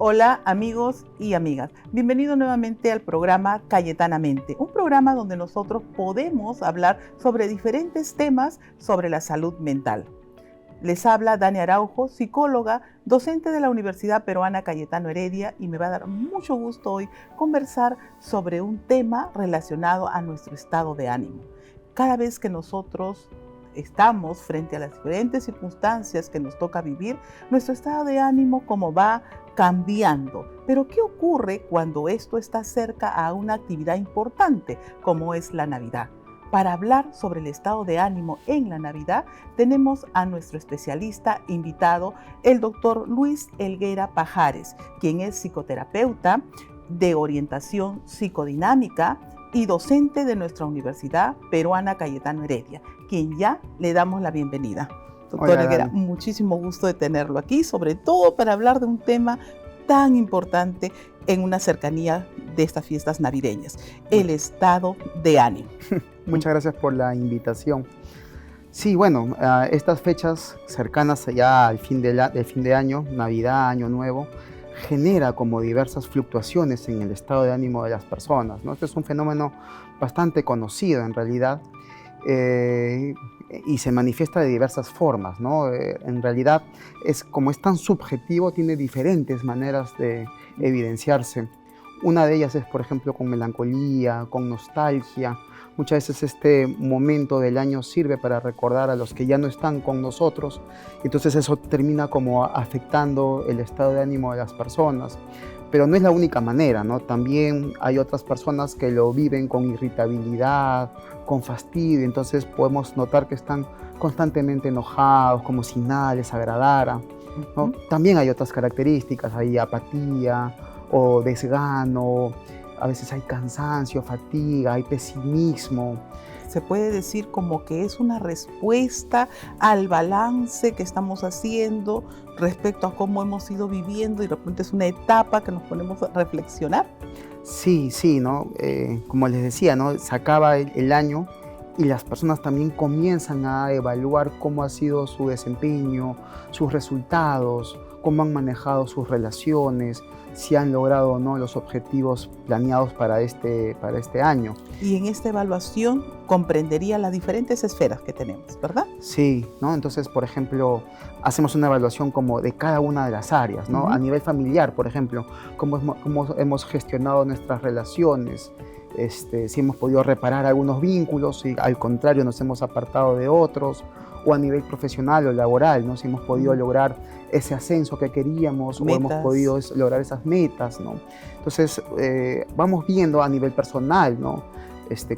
Hola amigos y amigas, bienvenidos nuevamente al programa Cayetanamente, un programa donde nosotros podemos hablar sobre diferentes temas sobre la salud mental. Les habla Dani Araujo, psicóloga, docente de la Universidad Peruana Cayetano Heredia, y me va a dar mucho gusto hoy conversar sobre un tema relacionado a nuestro estado de ánimo. Cada vez que nosotros estamos frente a las diferentes circunstancias que nos toca vivir, nuestro estado de ánimo como va cambiando. Pero ¿qué ocurre cuando esto está cerca a una actividad importante como es la Navidad? Para hablar sobre el estado de ánimo en la Navidad, tenemos a nuestro especialista invitado, el doctor Luis Helguera Pajares, quien es psicoterapeuta de orientación psicodinámica y docente de nuestra Universidad Peruana Cayetano Heredia, quien ya le damos la bienvenida. Doctor Helguera, muchísimo gusto de tenerlo aquí, sobre todo para hablar de un tema tan importante en una cercanía de estas fiestas navideñas, el estado de ánimo. Muchas gracias por la invitación. Sí, bueno, estas fechas cercanas ya al fin de año, Navidad, Año Nuevo, genera como diversas fluctuaciones en el estado de ánimo de las personas, ¿no? Este es un fenómeno bastante conocido en realidad y se manifiesta de diversas formas, ¿no? En realidad, como es tan subjetivo, tiene diferentes maneras de evidenciarse. Una de ellas es, por ejemplo, con melancolía, con nostalgia. Muchas veces este momento del año sirve para recordar a los que ya no están con nosotros. Entonces eso termina como afectando el estado de ánimo de las personas. Pero no es la única manera, ¿no? También hay otras personas que lo viven con irritabilidad, con fastidio. Entonces podemos notar que están constantemente enojados, como si nada les agradara, ¿no? También hay otras características, hay apatía o desgano. A veces hay cansancio, fatiga, hay pesimismo. Se puede decir como que es una respuesta al balance que estamos haciendo respecto a cómo hemos ido viviendo y de repente es una etapa que nos ponemos a reflexionar. Sí, ¿no? Como les decía, ¿no? Se acaba el año y las personas también comienzan a evaluar cómo ha sido su desempeño, sus resultados, cómo han manejado sus relaciones, si han logrado o no los objetivos planeados para este año. Y en esta evaluación comprendería las diferentes esferas que tenemos, ¿verdad? Sí, ¿no? Entonces, por ejemplo, hacemos una evaluación como de cada una de las áreas, ¿no? A nivel familiar, por ejemplo, cómo hemos gestionado nuestras relaciones, si hemos podido reparar algunos vínculos, si al contrario nos hemos apartado de otros, o a nivel profesional o laboral, ¿no? Si hemos podido lograr ese ascenso que queríamos o hemos podido lograr esas metas, ¿no? Entonces, vamos viendo a nivel personal, ¿no?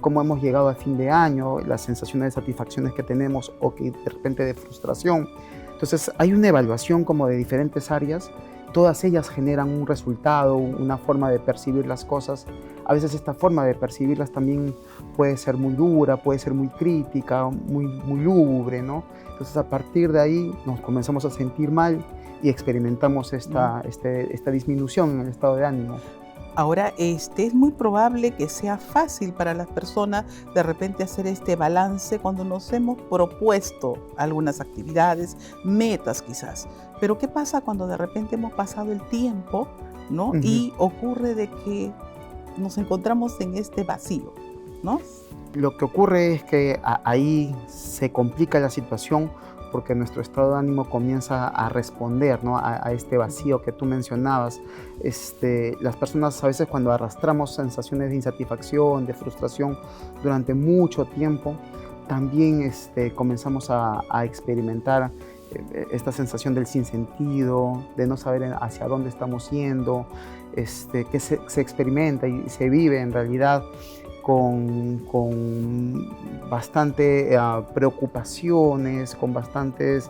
Cómo hemos llegado a fin de año, las sensaciones de satisfacciones que tenemos o que de repente de frustración. Entonces, hay una evaluación como de diferentes áreas. Todas ellas generan un resultado, una forma de percibir las cosas. A veces esta forma de percibirlas también puede ser muy dura, puede ser muy crítica, muy lúgubre, ¿no? Entonces a partir de ahí nos comenzamos a sentir mal y experimentamos esta disminución en el estado de ánimo. Ahora, es muy probable que sea fácil para las personas de repente hacer este balance cuando nos hemos propuesto algunas actividades, metas quizás. Pero ¿qué pasa cuando de repente hemos pasado el tiempo, ¿no? Y ocurre de que nos encontramos en este vacío, ¿no? Lo que ocurre es que ahí se complica la situación porque nuestro estado de ánimo comienza a responder, ¿no? a este vacío que tú mencionabas. Las personas a veces cuando arrastramos sensaciones de insatisfacción, de frustración durante mucho tiempo, también comenzamos a experimentar esta sensación del sinsentido, de no saber hacia dónde estamos yendo, que se experimenta y se vive en realidad con bastante preocupaciones, con bastantes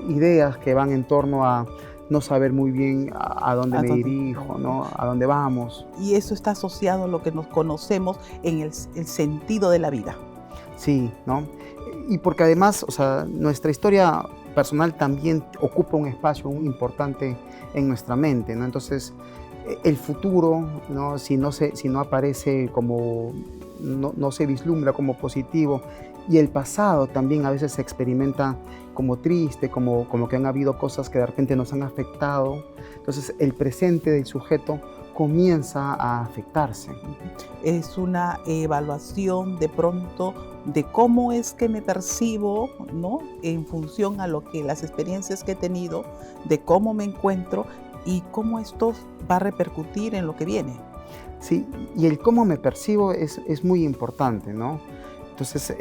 ideas que van en torno a no saber muy bien a dónde me dirijo, ¿no? A dónde vamos. Y eso está asociado a lo que nos conocemos en el sentido de la vida. Sí, ¿no? Y porque además, o sea, nuestra historia personal también ocupa un espacio importante en nuestra mente, ¿no? Entonces, el futuro, ¿no? Si no aparece como no se vislumbra como positivo, y el pasado también a veces se experimenta como triste, como que han habido cosas que de repente nos han afectado. Entonces el presente del sujeto comienza a afectarse. Es una evaluación de pronto de cómo es que me percibo, ¿no? En función a lo que las experiencias que he tenido, de cómo me encuentro y cómo esto va a repercutir en lo que viene. Sí, y el cómo me percibo es muy importante, ¿no? Entonces,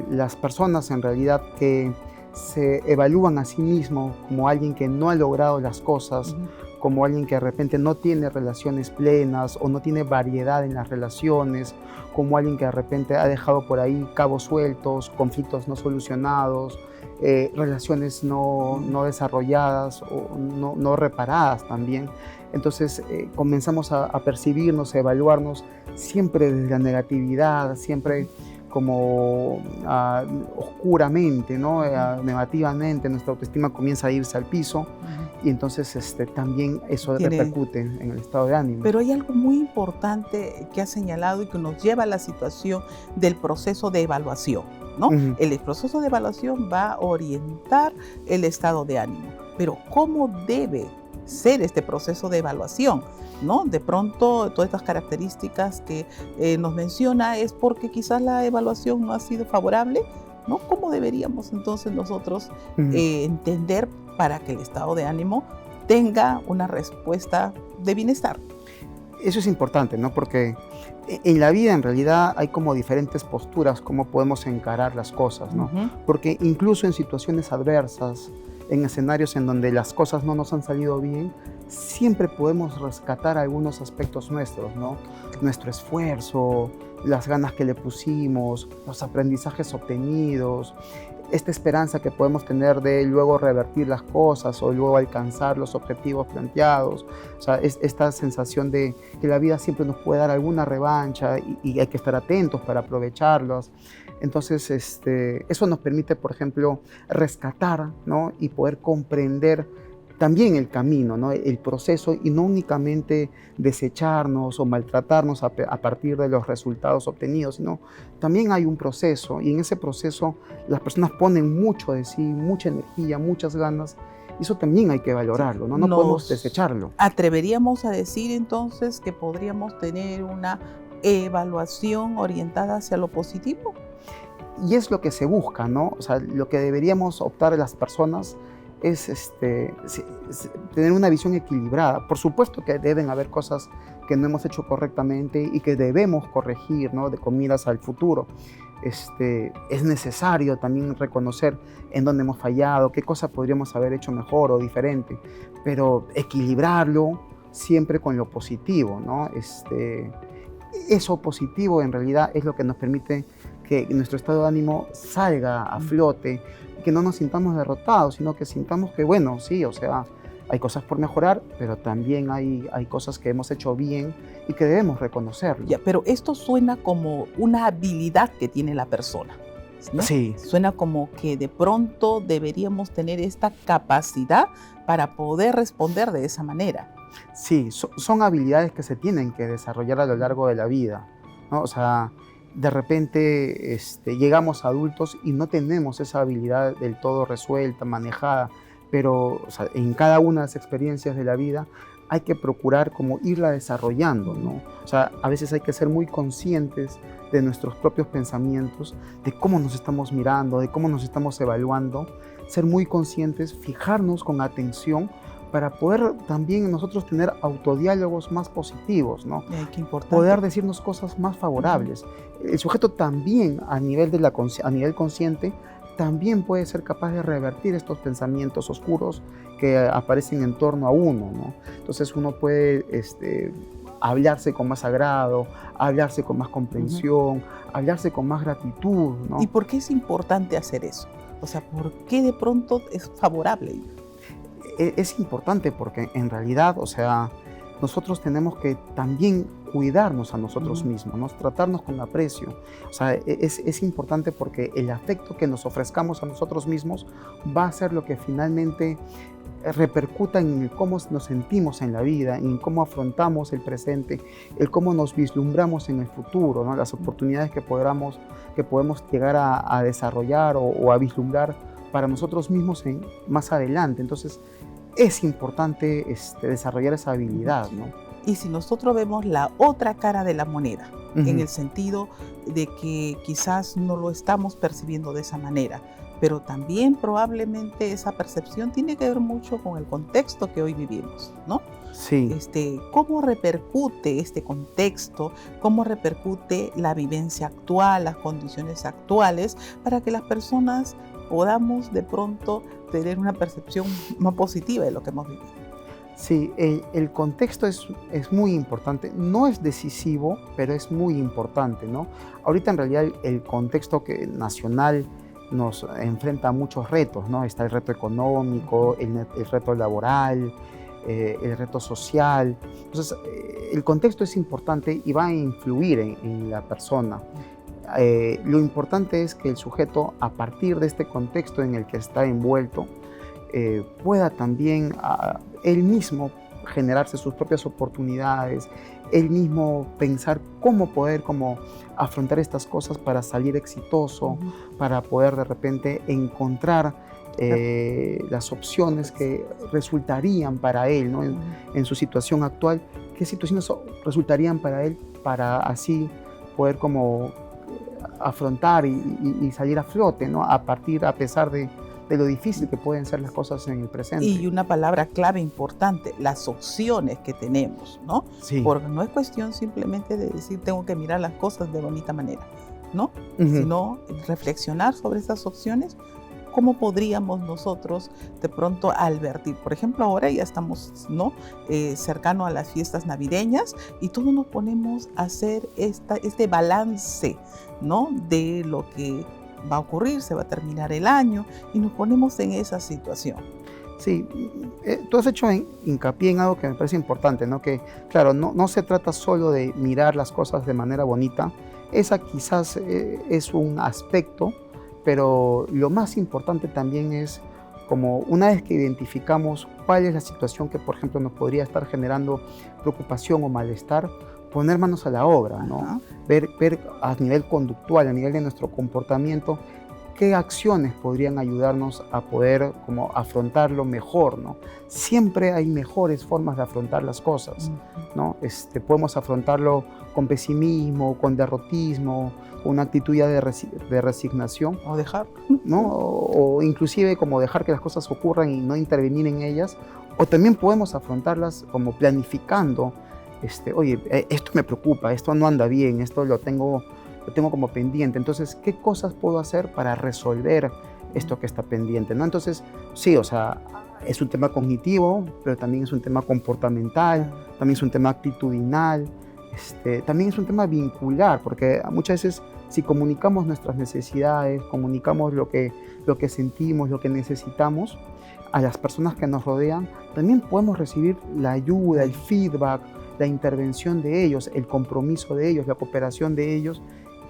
las personas en realidad que se evalúan a sí mismos como alguien que no ha logrado las cosas, como alguien que de repente no tiene relaciones plenas o no tiene variedad en las relaciones, como alguien que de repente ha dejado por ahí cabos sueltos, conflictos no solucionados, relaciones no desarrolladas o no reparadas también. Entonces comenzamos a percibirnos, a evaluarnos siempre desde la negatividad, siempre como oscuramente, ¿no? Negativamente, nuestra autoestima comienza a irse al piso y entonces también eso repercute en el estado de ánimo. Pero hay algo muy importante que has señalado y que nos lleva a la situación del proceso de evaluación, ¿no? El proceso de evaluación va a orientar el estado de ánimo, pero ¿cómo debe ser este proceso de evaluación? ¿No? De pronto, todas estas características que nos menciona es porque quizás la evaluación no ha sido favorable, ¿no? ¿Cómo deberíamos entonces nosotros entender para que el estado de ánimo tenga una respuesta de bienestar? Eso es importante, ¿no? Porque en la vida en realidad hay como diferentes posturas, cómo podemos encarar las cosas, ¿no? Porque incluso en situaciones adversas, en escenarios en donde las cosas no nos han salido bien, siempre podemos rescatar algunos aspectos nuestros, ¿no? Nuestro esfuerzo, las ganas que le pusimos, los aprendizajes obtenidos, esta esperanza que podemos tener de luego revertir las cosas o luego alcanzar los objetivos planteados. O sea, esta sensación de que la vida siempre nos puede dar alguna revancha y hay que estar atentos para aprovecharlos. Entonces, eso nos permite, por ejemplo, rescatar, ¿no? Y poder comprender también el camino, ¿no? El proceso, y no únicamente desecharnos o maltratarnos a partir de los resultados obtenidos, sino también hay un proceso, y en ese proceso las personas ponen mucho de sí, mucha energía, muchas ganas, y eso también hay que valorarlo, ¿no? No podemos desecharlo. ¿Atreveríamos a decir entonces que podríamos tener una evaluación orientada hacia lo positivo? Y es lo que se busca, ¿no? O sea, lo que deberíamos optar a las personas es tener una visión equilibrada. Por supuesto que deben haber cosas que no hemos hecho correctamente y que debemos corregir, ¿no? De con miras al futuro. Es necesario también reconocer en dónde hemos fallado, qué cosa podríamos haber hecho mejor o diferente, pero equilibrarlo siempre con lo positivo, ¿no? Eso positivo en realidad es lo que nos permite que nuestro estado de ánimo salga a flote, que no nos sintamos derrotados, sino que sintamos que, bueno, sí, o sea, hay cosas por mejorar, pero también hay cosas que hemos hecho bien y que debemos reconocerlo. Ya, pero esto suena como una habilidad que tiene la persona, ¿no? Sí. Suena como que de pronto deberíamos tener esta capacidad para poder responder de esa manera. Sí, son habilidades que se tienen que desarrollar a lo largo de la vida, ¿no? O sea, de repente llegamos a adultos y no tenemos esa habilidad del todo resuelta, manejada, pero o sea, en cada una de las experiencias de la vida hay que procurar como irla desarrollando, ¿no? O sea, a veces hay que ser muy conscientes de nuestros propios pensamientos, de cómo nos estamos mirando, de cómo nos estamos evaluando, ser muy conscientes, fijarnos con atención para poder también nosotros tener autodiálogos más positivos, ¿no? Qué importante. Poder decirnos cosas más favorables. El sujeto también, a nivel consciente, también puede ser capaz de revertir estos pensamientos oscuros que aparecen en torno a uno, ¿no? Entonces uno puede hablarse con más agrado, hablarse con más comprensión, hablarse con más gratitud, ¿no? ¿Y por qué es importante hacer eso? O sea, ¿por qué de pronto es favorable? Es importante porque en realidad, o sea, nosotros tenemos que también cuidarnos a nosotros mismos, ¿no? Tratarnos con aprecio. O sea, es importante porque el afecto que nos ofrezcamos a nosotros mismos va a ser lo que finalmente repercuta en cómo nos sentimos en la vida, en cómo afrontamos el presente, el cómo nos vislumbramos en el futuro, ¿no? Las oportunidades que podemos llegar a desarrollar o a vislumbrar para nosotros mismos más adelante. Entonces, es importante desarrollar esa habilidad, ¿no? Y si nosotros vemos la otra cara de la moneda, en el sentido de que quizás no lo estamos percibiendo de esa manera, pero también probablemente esa percepción tiene que ver mucho con el contexto que hoy vivimos, ¿no? Sí. ¿Cómo repercute este contexto? ¿Cómo repercute la vivencia actual, las condiciones actuales, para que las personas podamos de pronto tener una percepción más positiva de lo que hemos vivido? Sí, el contexto es muy importante, no es decisivo, pero es muy importante, ¿no? Ahorita en realidad el contexto nacional nos enfrenta a muchos retos, ¿no? Está el reto económico, el reto laboral, el reto social. Entonces, el contexto es importante y va a influir en la persona. Lo importante es que el sujeto, a partir de este contexto en el que está envuelto, pueda también él mismo generarse sus propias oportunidades, él mismo pensar cómo poder afrontar estas cosas para salir exitoso, para poder de repente encontrar las opciones que resultarían para él, ¿no? En su situación actual, qué situaciones resultarían para él para así poder afrontar y salir a flote, ¿no? A pesar de lo difícil que pueden ser las cosas en el presente. Y una palabra clave importante, las opciones que tenemos, ¿no? Sí. Porque no es cuestión simplemente de decir tengo que mirar las cosas de bonita manera, ¿no? Sino reflexionar sobre esas opciones. ¿Cómo podríamos nosotros de pronto advertir? Por ejemplo, ahora ya estamos, ¿no? Cercano a las fiestas navideñas y todos nos ponemos a hacer este balance, ¿no? De lo que va a ocurrir, se va a terminar el año y nos ponemos en esa situación. Sí, tú has hecho hincapié en algo que me parece importante, ¿no? Que, claro, no se trata solo de mirar las cosas de manera bonita, esa quizás es un aspecto, pero lo más importante también es como una vez que identificamos cuál es la situación que, por ejemplo, nos podría estar generando preocupación o malestar, poner manos a la obra, ¿no? Ver a nivel conductual, a nivel de nuestro comportamiento, qué acciones podrían ayudarnos a poder afrontarlo mejor, ¿no? Siempre hay mejores formas de afrontar las cosas, ¿no? Podemos afrontarlo con pesimismo, con derrotismo, con una actitud ya de resignación. O dejar, ¿no? O inclusive dejar que las cosas ocurran y no intervenir en ellas. O también podemos afrontarlas planificando. Oye, esto me preocupa, esto no anda bien, esto lo tengo como pendiente. Entonces, ¿qué cosas puedo hacer para resolver esto que está pendiente, ¿no? Entonces, sí, o sea, es un tema cognitivo, pero también es un tema comportamental, también es un tema actitudinal, también es un tema vincular, porque muchas veces si comunicamos nuestras necesidades, comunicamos lo que sentimos, lo que necesitamos a las personas que nos rodean, también podemos recibir la ayuda, el feedback, la intervención de ellos, el compromiso de ellos, la cooperación de ellos,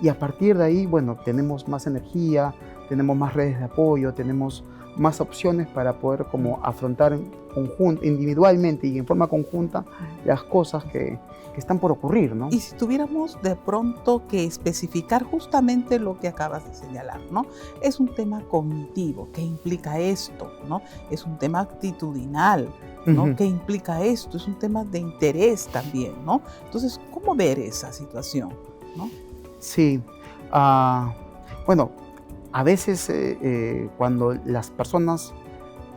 y a partir de ahí, bueno, tenemos más energía, tenemos más redes de apoyo, tenemos más opciones para poder afrontar individualmente y en forma conjunta las cosas que están por ocurrir, ¿no? Y si tuviéramos de pronto que especificar justamente lo que acabas de señalar, ¿no? Es un tema cognitivo, ¿qué implica esto, ¿no? Es un tema actitudinal, ¿no? ¿Qué implica esto? Es un tema de interés también, ¿no? Entonces, ¿cómo ver esa situación, ¿no? Sí, bueno, a veces cuando las personas,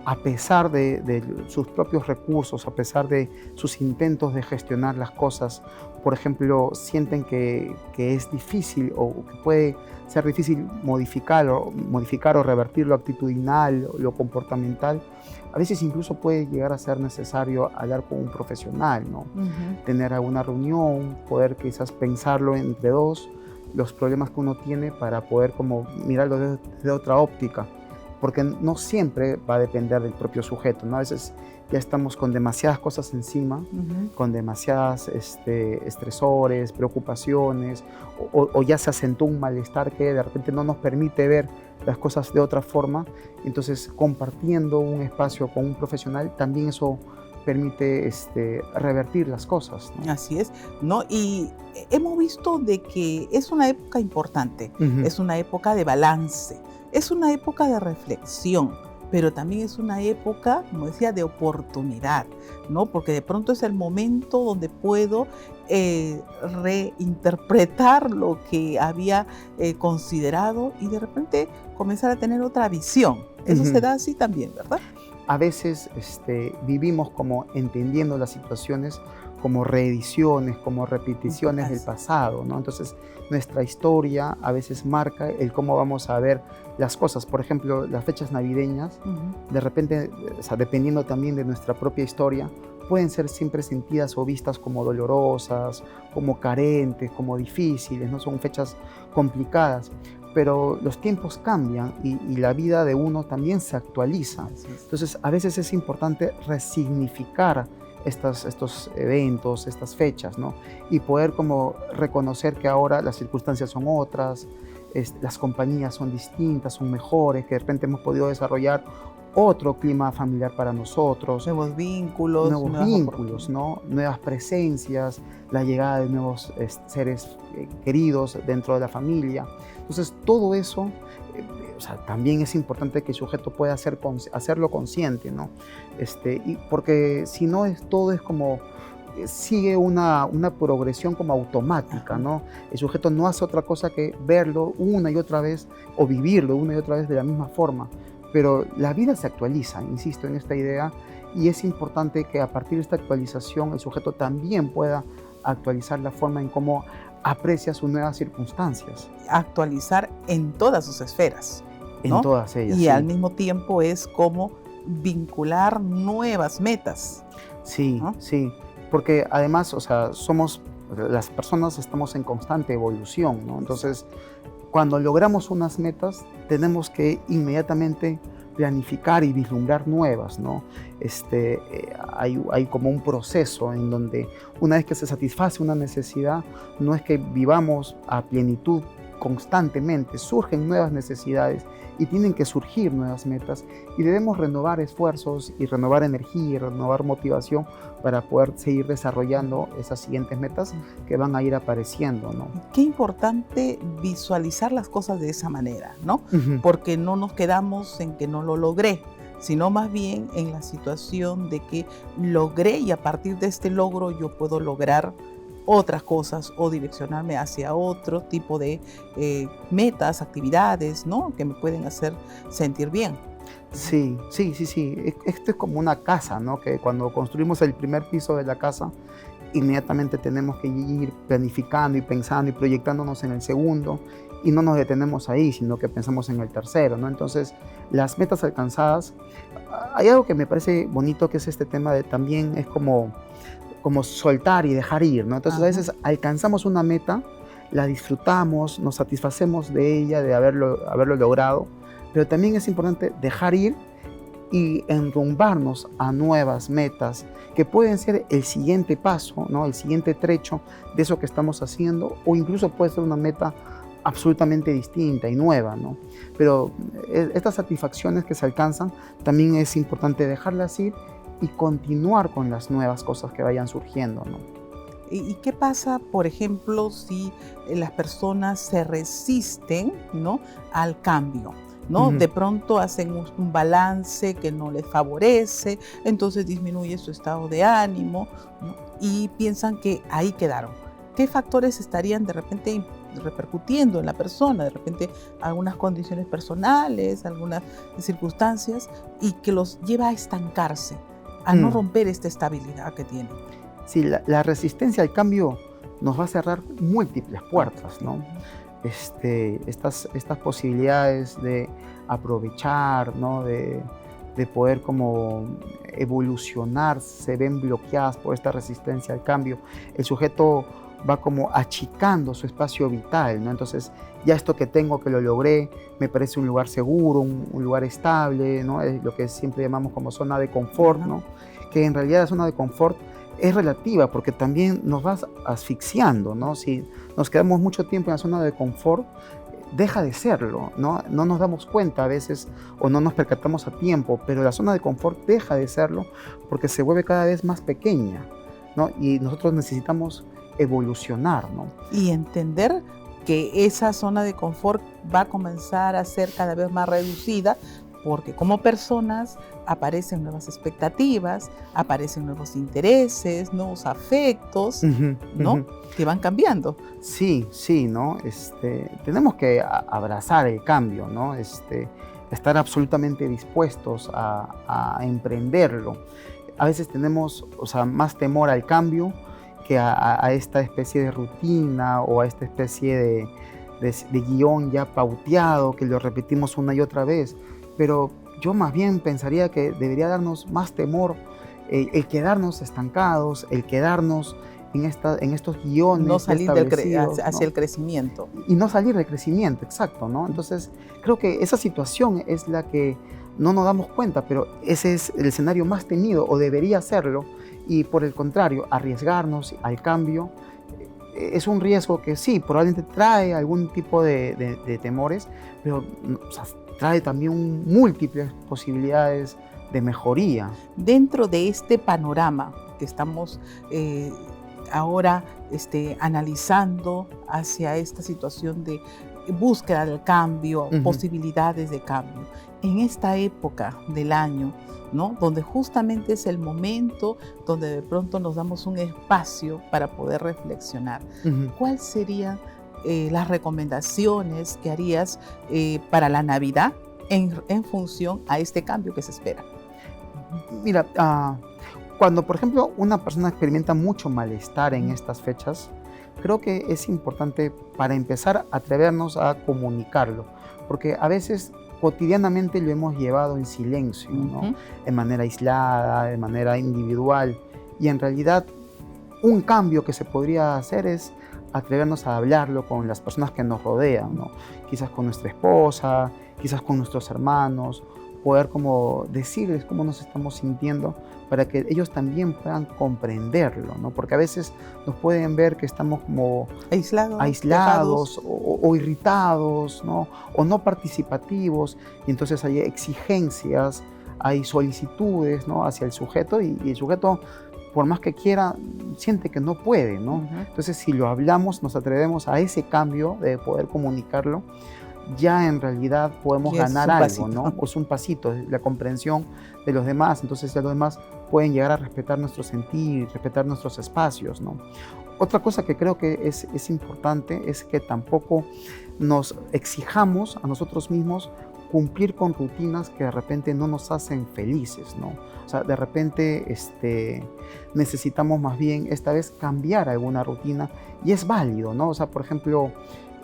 a pesar de sus propios recursos, a pesar de sus intentos de gestionar las cosas, por ejemplo, sienten que es difícil o que puede ser difícil modificar o revertir lo actitudinal, lo comportamental, a veces incluso puede llegar a ser necesario hablar con un profesional, ¿no? Tener alguna reunión, poder quizás pensarlo entre dos, los problemas que uno tiene para poder mirarlo desde otra óptica, porque no siempre va a depender del propio sujeto, ¿no? A veces ya estamos con demasiadas cosas encima, con demasiadas estresores, preocupaciones, o ya se asentó un malestar que de repente no nos permite ver las cosas de otra forma. Entonces, compartiendo un espacio con un profesional, también eso permite revertir las cosas, ¿no? Así es, ¿no? Y hemos visto de que es una época importante, es una época de balance, es una época de reflexión, pero también es una época, como decía, de oportunidad, ¿no? Porque de pronto es el momento donde puedo reinterpretar lo que había considerado y de repente comenzar a tener otra visión. Eso se da así también, ¿verdad? A veces vivimos como entendiendo las situaciones como reediciones, como repeticiones del pasado, ¿no? Entonces, nuestra historia a veces marca el cómo vamos a ver las cosas. Por ejemplo, las fechas navideñas, de repente, o sea, dependiendo también de nuestra propia historia, pueden ser siempre sentidas o vistas como dolorosas, como carentes, como difíciles, ¿no? Son fechas complicadas. Pero los tiempos cambian y la vida de uno también se actualiza. Entonces, a veces es importante resignificar estos eventos, estas fechas, ¿no? Y poder como reconocer que ahora las circunstancias son otras, las compañías son distintas, son mejores, que de repente hemos podido desarrollar otro clima familiar para nosotros. Nuevos vínculos, ¿no? Nuevas presencias, la llegada de nuevos seres queridos dentro de la familia. Entonces, todo eso, o sea, también es importante que el sujeto pueda hacerlo consciente, ¿no? Porque si no, todo es como sigue una progresión como automática, ¿no? El sujeto no hace otra cosa que verlo una y otra vez o vivirlo una y otra vez de la misma forma. Pero la vida se actualiza, insisto en esta idea, y es importante que a partir de esta actualización el sujeto también pueda actualizar la forma en cómo aprecia sus nuevas circunstancias. Actualizar en todas sus esferas, ¿no? En todas ellas. Y sí. al mismo tiempo es como vincular nuevas metas. Sí, ¿no? sí, porque además, o sea, las personas estamos en constante evolución, ¿no? Entonces, cuando logramos unas metas, tenemos que inmediatamente planificar y vislumbrar nuevas, ¿no? Hay como un proceso en donde una vez que se satisface una necesidad, no es que vivamos a plenitud constantemente, surgen nuevas necesidades y tienen que surgir nuevas metas y debemos renovar esfuerzos y renovar energía y renovar motivación para poder seguir desarrollando esas siguientes metas que van a ir apareciendo, ¿no? Qué importante visualizar las cosas de esa manera, ¿no? Porque no nos quedamos en que no lo logré, sino más bien en la situación de que logré y a partir de este logro yo puedo lograr otras cosas o direccionarme hacia otro tipo de metas, actividades, ¿no? Que me pueden hacer sentir bien. Sí. Esto es como una casa, ¿no? Que cuando construimos el primer piso de la casa, inmediatamente tenemos que ir planificando y pensando y proyectándonos en el segundo y no nos detenemos ahí, sino que pensamos en el tercero, ¿no? Entonces, las metas alcanzadas, hay algo que me parece bonito que es este tema de también es como soltar y dejar ir, ¿no? Entonces, a veces alcanzamos una meta, la disfrutamos, nos satisfacemos de ella, de haberlo logrado, pero también es importante dejar ir y enrumbarnos a nuevas metas que pueden ser el siguiente paso, ¿no? El siguiente trecho de eso que estamos haciendo, o incluso puede ser una meta absolutamente distinta y nueva, ¿no? Pero estas satisfacciones que se alcanzan, también es importante dejarlas ir y continuar con las nuevas cosas que vayan surgiendo, ¿no? ¿Y qué pasa, por ejemplo, si las personas se resisten, ¿no?, al cambio? ¿No? De pronto hacen un balance que no les favorece, entonces disminuye su estado de ánimo, ¿no? Y piensan que ahí quedaron. ¿Qué factores estarían de repente repercutiendo en la persona? De repente algunas condiciones personales, algunas circunstancias, y que los lleva a estancarse, a no romper esta estabilidad que tienen. Sí, la resistencia al cambio nos va a cerrar múltiples puertas, ¿no? Estas posibilidades de aprovechar, ¿no? de poder como evolucionar, se ven bloqueadas por esta resistencia al cambio. El sujeto va como achicando su espacio vital, ¿no? Entonces, ya esto que tengo, que lo logré, me parece un lugar seguro, un lugar estable, ¿no? Es lo que siempre llamamos como zona de confort, ¿no? que en realidad la zona de confort es relativa porque también nos va asfixiando, ¿no? Si nos quedamos mucho tiempo en la zona de confort, deja de serlo, ¿no? No nos damos cuenta a veces o no nos percatamos a tiempo, pero la zona de confort deja de serlo porque se vuelve cada vez más pequeña, ¿no? Y nosotros necesitamos evolucionar, ¿no? Y entender que esa zona de confort va a comenzar a ser cada vez más reducida porque como personas aparecen nuevas expectativas, aparecen nuevos intereses, nuevos afectos, ¿no? Que van cambiando. Sí, sí, ¿no? Tenemos que abrazar el cambio, ¿no? Estar absolutamente dispuestos a emprenderlo. A veces tenemos, o sea, más temor al cambio que a esta especie de rutina o a esta especie de guión ya pauteado que lo repetimos una y otra vez. Pero yo más bien pensaría que debería darnos más temor el quedarnos estancados, el quedarnos en estos guiones no salir hacia ¿no? el crecimiento. Y no salir del crecimiento, exacto, ¿no? Entonces, creo que esa situación es la que no nos damos cuenta, pero ese es el escenario más temido, o debería serlo, y por el contrario, arriesgarnos al cambio es un riesgo que sí, probablemente trae algún tipo de temores, pero o sea, trae también múltiples posibilidades de mejoría. Dentro de este panorama que estamos ahora analizando hacia esta situación de búsqueda del cambio, posibilidades de cambio, en esta época del año, ¿no? Donde justamente es el momento donde de pronto nos damos un espacio para poder reflexionar. ¿Cuáles serían las recomendaciones que harías para la Navidad en función a este cambio que se espera? Mira, cuando por ejemplo una persona experimenta mucho malestar en estas fechas, creo que es importante para empezar a atrevernos a comunicarlo, porque a veces cotidianamente lo hemos llevado en silencio, ¿no? De manera aislada, de manera individual, y en realidad un cambio que se podría hacer es atrevernos a hablarlo con las personas que nos rodean, ¿no? Quizás con nuestra esposa, quizás con nuestros hermanos, poder como decirles cómo nos estamos sintiendo para que ellos también puedan comprenderlo, ¿no? Porque a veces nos pueden ver que estamos como aislados o irritados, ¿no? O no participativos, y entonces hay exigencias, hay solicitudes, ¿no? Hacia el sujeto, y el sujeto, por más que quiera, siente que no puede, ¿no? Entonces, si lo hablamos, nos atrevemos a ese cambio de poder comunicarlo, ya en realidad podemos ganar algo, ¿no? Es un pasito, la comprensión de los demás, entonces ya los demás pueden llegar a respetar nuestro sentir, respetar nuestros espacios, ¿no? Otra cosa que creo que es importante es que tampoco nos exijamos a nosotros mismos cumplir con rutinas que de repente no nos hacen felices, ¿no? O sea, de repente necesitamos más bien esta vez cambiar alguna rutina, y es válido, ¿no? O sea, por ejemplo,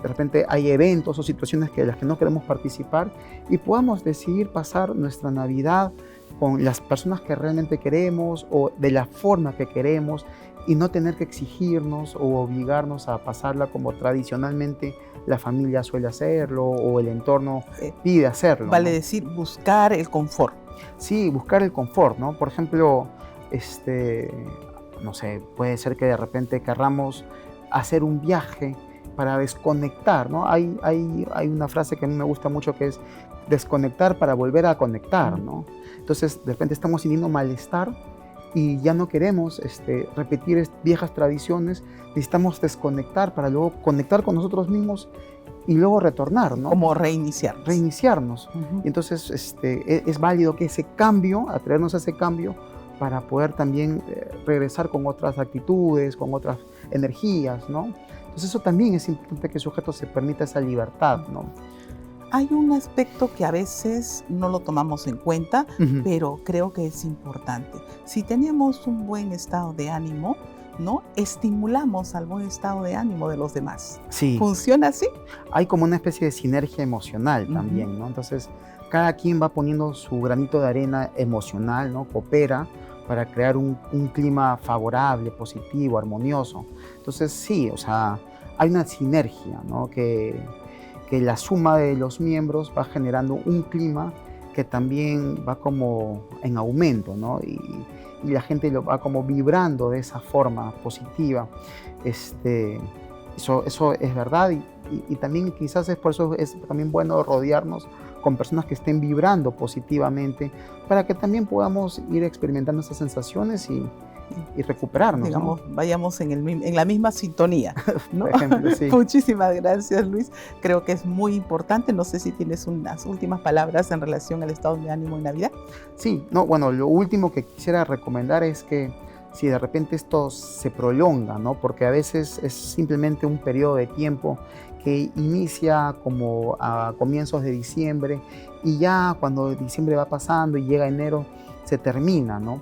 de repente hay eventos o situaciones de las que no queremos participar y podamos decidir pasar nuestra Navidad con las personas que realmente queremos o de la forma que queremos, y no tener que exigirnos o obligarnos a pasarla como tradicionalmente la familia suele hacerlo o el entorno pide hacerlo. Vale, ¿no? decir, buscar el confort. Sí, buscar el confort, ¿no? Por ejemplo, no sé, puede ser que de repente querramos hacer un viaje para desconectar, ¿no? Hay una frase que a mí me gusta mucho que es desconectar para volver a conectar, ¿no? Entonces, de repente estamos sintiendo malestar y ya no queremos repetir viejas tradiciones, necesitamos desconectar para luego conectar con nosotros mismos y luego retornar, ¿no? Como reiniciarnos. Reiniciarnos. Y entonces es válido que ese cambio, atrevernos a ese cambio para poder también regresar con otras actitudes, con otras energías, ¿no? Entonces eso también es importante, que el sujeto se permita esa libertad, ¿no? Hay un aspecto que a veces no lo tomamos en cuenta, pero creo que es importante. Si tenemos un buen estado de ánimo, ¿no? Estimulamos al buen estado de ánimo de los demás. Sí. ¿Funciona así? Hay como una especie de sinergia emocional también, ¿no? Entonces, cada quien va poniendo su granito de arena emocional, ¿no? Coopera para crear un clima favorable, positivo, armonioso. Entonces, sí, o sea, hay una sinergia, ¿no? Que la suma de los miembros va generando un clima que también va como en aumento, ¿no? Y y la gente lo va como vibrando de esa forma positiva. Eso es verdad y también quizás es por eso es también bueno rodearnos con personas que estén vibrando positivamente para que también podamos ir experimentando esas sensaciones y recuperarnos, digamos, ¿no? vayamos en la misma sintonía, ¿no? Por ejemplo, sí. Muchísimas gracias, Luis. Creo que es muy importante. No sé si tienes unas últimas palabras en relación al estado de ánimo en Navidad. Sí, no, bueno, lo último que quisiera recomendar es que si de repente esto se prolonga, ¿no? Porque a veces es simplemente un periodo de tiempo que inicia como a comienzos de diciembre y ya cuando diciembre va pasando y llega enero se termina, ¿no?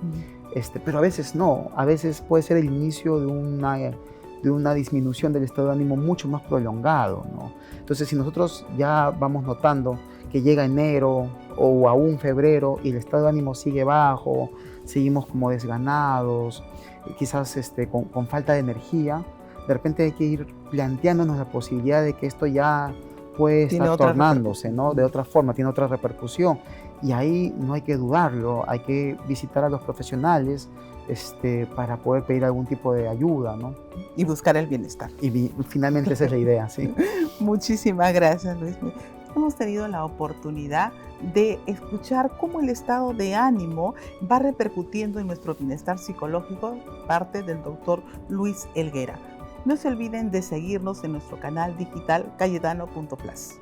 Pero a veces no, a veces puede ser el inicio de una disminución del estado de ánimo mucho más prolongado, ¿no? Entonces, si nosotros ya vamos notando que llega enero o aún febrero y el estado de ánimo sigue bajo, seguimos como desganados, quizás con falta de energía, de repente hay que ir planteándonos la posibilidad de que esto ya puede estar tornándose, ¿no? De otra forma, tiene otra repercusión. Y ahí no hay que dudarlo, hay que visitar a los profesionales para poder pedir algún tipo de ayuda, ¿no? Y buscar el bienestar. Y finalmente esa es la idea, sí. Muchísimas gracias, Luis. Hemos tenido la oportunidad de escuchar cómo el estado de ánimo va repercutiendo en nuestro bienestar psicológico, parte del doctor Luis Helguera. No se olviden de seguirnos en nuestro canal digital cayetano.plus.